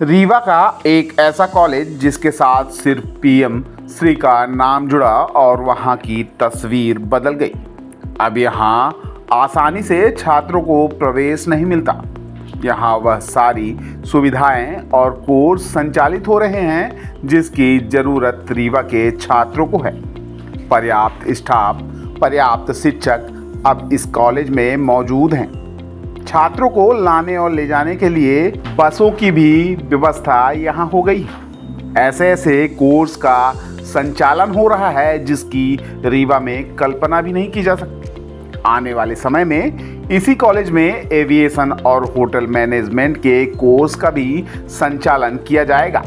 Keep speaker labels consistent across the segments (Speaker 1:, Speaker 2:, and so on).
Speaker 1: रीवा का एक ऐसा कॉलेज जिसके साथ सिर्फ पीएम श्री का नाम जुड़ा और वहाँ की तस्वीर बदल गई। अब यहाँ आसानी से छात्रों को प्रवेश नहीं मिलता। यहाँ वह सारी सुविधाएं और कोर्स संचालित हो रहे हैं जिसकी ज़रूरत रीवा के छात्रों को है। पर्याप्त स्टाफ, पर्याप्त शिक्षक अब इस कॉलेज में मौजूद हैं। छात्रों को लाने और ले जाने के लिए बसों की भी व्यवस्था यहाँ हो गई है। ऐसे ऐसे कोर्स का संचालन हो रहा है जिसकी रीवा में कल्पना भी नहीं की जा सकती। आने वाले समय में इसी कॉलेज में एविएशन और होटल मैनेजमेंट के कोर्स का भी संचालन किया जाएगा।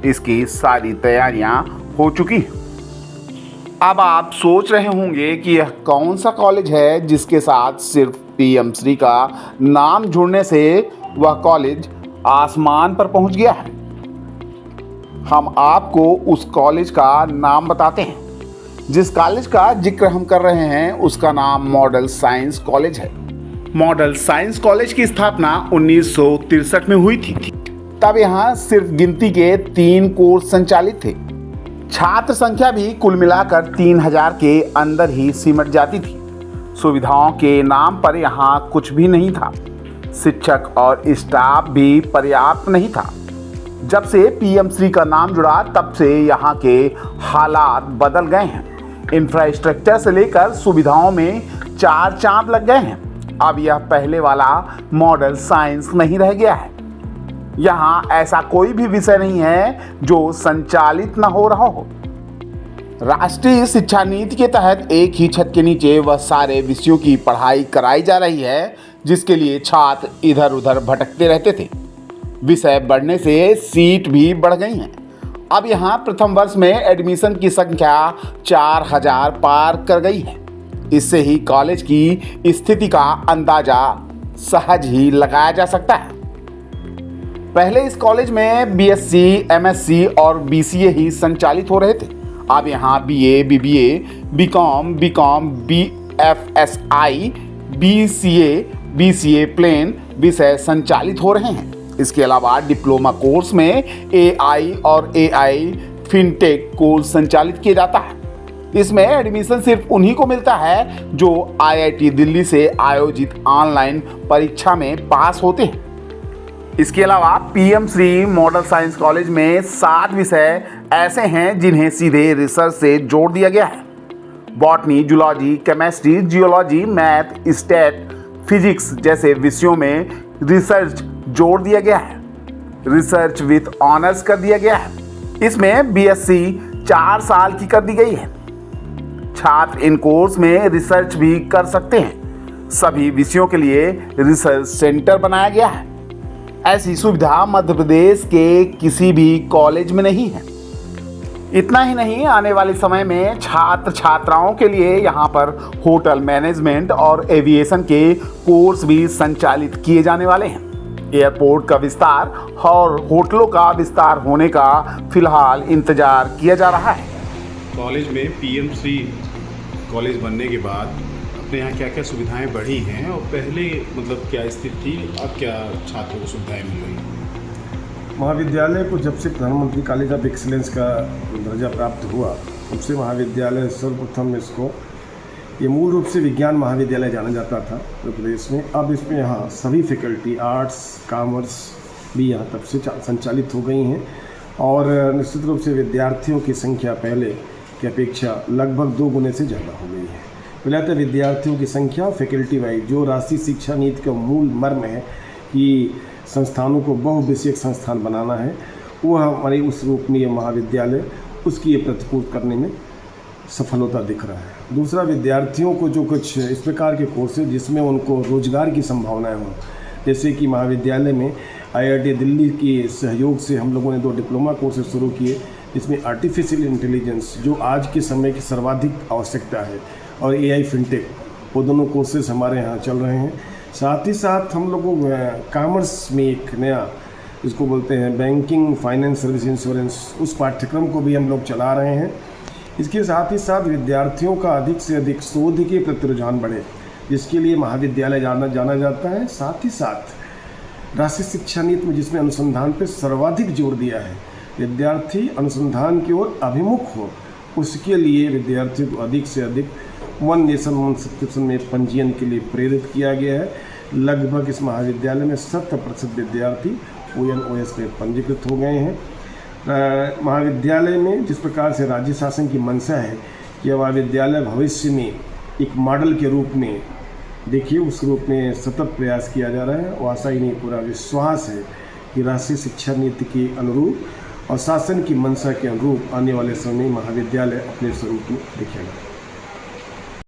Speaker 1: इसकी सारी तैयारियां हो चुकी हैं। अब आप सोच रहे होंगे कि यह कौन सा कॉलेज है जिसके साथ सिर्फ पीएम श्री का नाम जुड़ने से वह कॉलेज आसमान पर पहुंच गया है। हम आपको उस कॉलेज का नाम बताते हैं। जिस कॉलेज का जिक्र हम कर रहे हैं उसका नाम मॉडल साइंस कॉलेज है। मॉडल साइंस कॉलेज की स्थापना 1963 में हुई थी। तब यहाँ सिर्फ गिनती के 3 कोर्स संचालित थे। छात्र संख्या भी कुल मिलाकर 3000 के अंदर ही सिमट जाती थी। सुविधाओं के नाम पर यहाँ कुछ भी नहीं था। शिक्षक और स्टाफ भी पर्याप्त नहीं था। जब से पीएम श्री का नाम जुड़ा तब से यहाँ के हालात बदल गए हैं। इंफ्रास्ट्रक्चर से लेकर सुविधाओं में 4 चांद लग गए हैं। अब यह पहले वाला मॉडल साइंस नहीं रह गया है। यहाँ ऐसा कोई भी विषय नहीं है जो संचालित न हो रहा हो। राष्ट्रीय शिक्षा नीति के तहत एक ही छत के नीचे वह सारे विषयों की पढ़ाई कराई जा रही है जिसके लिए छात्र इधर उधर भटकते रहते थे। विषय बढ़ने से सीट भी बढ़ गई हैं। अब यहाँ प्रथम वर्ष में एडमिशन की संख्या 4000 पार कर गई है। इससे ही कॉलेज की स्थिति का अंदाजा सहज ही लगाया जा सकता है। पहले इस कॉलेज में बीएससी, एमएससी और बीसीए ही संचालित हो रहे थे। अब यहाँ BA, BBA, BCom, BFSI, BCA plain विषय संचालित हो रहे हैं। इसके अलावा डिप्लोमा कोर्स में एआई और एआई फिनटेक कोर्स संचालित किया जाता है। इसमें एडमिशन सिर्फ उन्हीं को मिलता है जो आईआईटी दिल्ली से आयोजित ऑनलाइन परीक्षा में पास होते हैं। इसके अलावा PM Shri model science college में 7 विषय ऐसे हैं जिन्हें सीधे रिसर्च से जोड़ दिया गया है। Botany, zoology, chemistry, geology, math, stat, physics जैसे विषयों में रिसर्च जोड़ दिया गया है। रिसर्च विथ ऑनर्स कर दिया गया है। इसमें बीएससी 4 साल की कर दी गई है। छात्र इन कोर्स में रिसर्च भी कर सकते हैं। सभी विषयों के लिए रिसर्च सेंटर बनाया गया है। ऐसी सुविधा मध्य प्रदेश के किसी भी कॉलेज में नहीं है। इतना ही नहीं, आने वाले समय में छात्र छात्राओं के लिए यहाँ पर होटल मैनेजमेंट और एविएशन के कोर्स भी संचालित किए जाने वाले हैं। एयरपोर्ट का विस्तार और होटलों का विस्तार होने का फिलहाल इंतजार किया जा रहा है।
Speaker 2: कॉलेज में पीएम श्री कॉलेज बनने के बाद अपने यहाँ क्या क्या सुविधाएं बढ़ी हैं और पहले मतलब क्या स्थिति थी, अब क्या छात्रों को सुविधाएं मिल रही हैं?
Speaker 3: महाविद्यालय को जब से प्रधानमंत्री कॉलेज ऑफ एक्सीलेंस का दर्जा प्राप्त हुआ तब से महाविद्यालय सर्वप्रथम इसको ये मूल रूप से विज्ञान महाविद्यालय जाना जाता था उत्तर प्रदेश में। अब इसमें यहाँ सभी फैकल्टी आर्ट्स, कॉमर्स भी यहाँ तब से संचालित हो गई हैं और निश्चित रूप से विद्यार्थियों की संख्या पहले की अपेक्षा लगभग 2 गुने से ज़्यादा हो गई है। पहले तो विद्यार्थियों की संख्या, फैकल्टी वाइज जो राष्ट्रीय शिक्षा नीति का मूल मर्म है कि संस्थानों को बहुविषयक संस्थान बनाना है, वो हमारी उस रूप में ये महाविद्यालय उसकी ये प्रतिपूर्ति करने में सफल होता दिख रहा है। दूसरा, विद्यार्थियों को जो कुछ इस प्रकार के कोर्सेज जिसमें उनको रोजगार की संभावनाएं हों, जैसे कि महाविद्यालय में आईआईटी दिल्ली के सहयोग से हम लोगों ने 2 डिप्लोमा कोर्सेज शुरू किए जिसमें आर्टिफिशियल इंटेलिजेंस जो आज के समय की सर्वाधिक आवश्यकता है और एआई फिनटेक, वो दोनों कोर्सेज हमारे यहाँ चल रहे हैं। साथ ही साथ हम लोगों कॉमर्स में एक नया जिसको बोलते हैं बैंकिंग, फाइनेंस, सर्विस, इंश्योरेंस, उस पाठ्यक्रम को भी हम लोग चला रहे हैं। इसके साथ ही साथ विद्यार्थियों का अधिक से अधिक शोध के प्रति रुझान बढ़े जिसके लिए महाविद्यालय जाना जाता है। साथ ही साथ राष्ट्रीय शिक्षा नीति में जिसमें अनुसंधान पर सर्वाधिक जोर दिया है, विद्यार्थी अनुसंधान की ओर अभिमुख हो, उसके लिए विद्यार्थियों को अधिक से अधिक वन नेशन वन सब्सक्रिप्शन में पंजीयन के लिए प्रेरित किया गया है। लगभग इस महाविद्यालय में 70% विद्यार्थी ONOS में पंजीकृत हो गए हैं। महाविद्यालय में जिस प्रकार से राज्य शासन की मंशा है कि महाविद्यालय भविष्य में एक मॉडल के रूप में देखिए, उस रूप में सतत प्रयास किया जा रहा है और आशा ही नहीं पूरा विश्वास है कि राष्ट्रीय शिक्षा नीति के अनुरूप और शासन की मंशा के अनुरूप आने वाले समय में महाविद्यालय अपने स्वरूप में दिखेगा।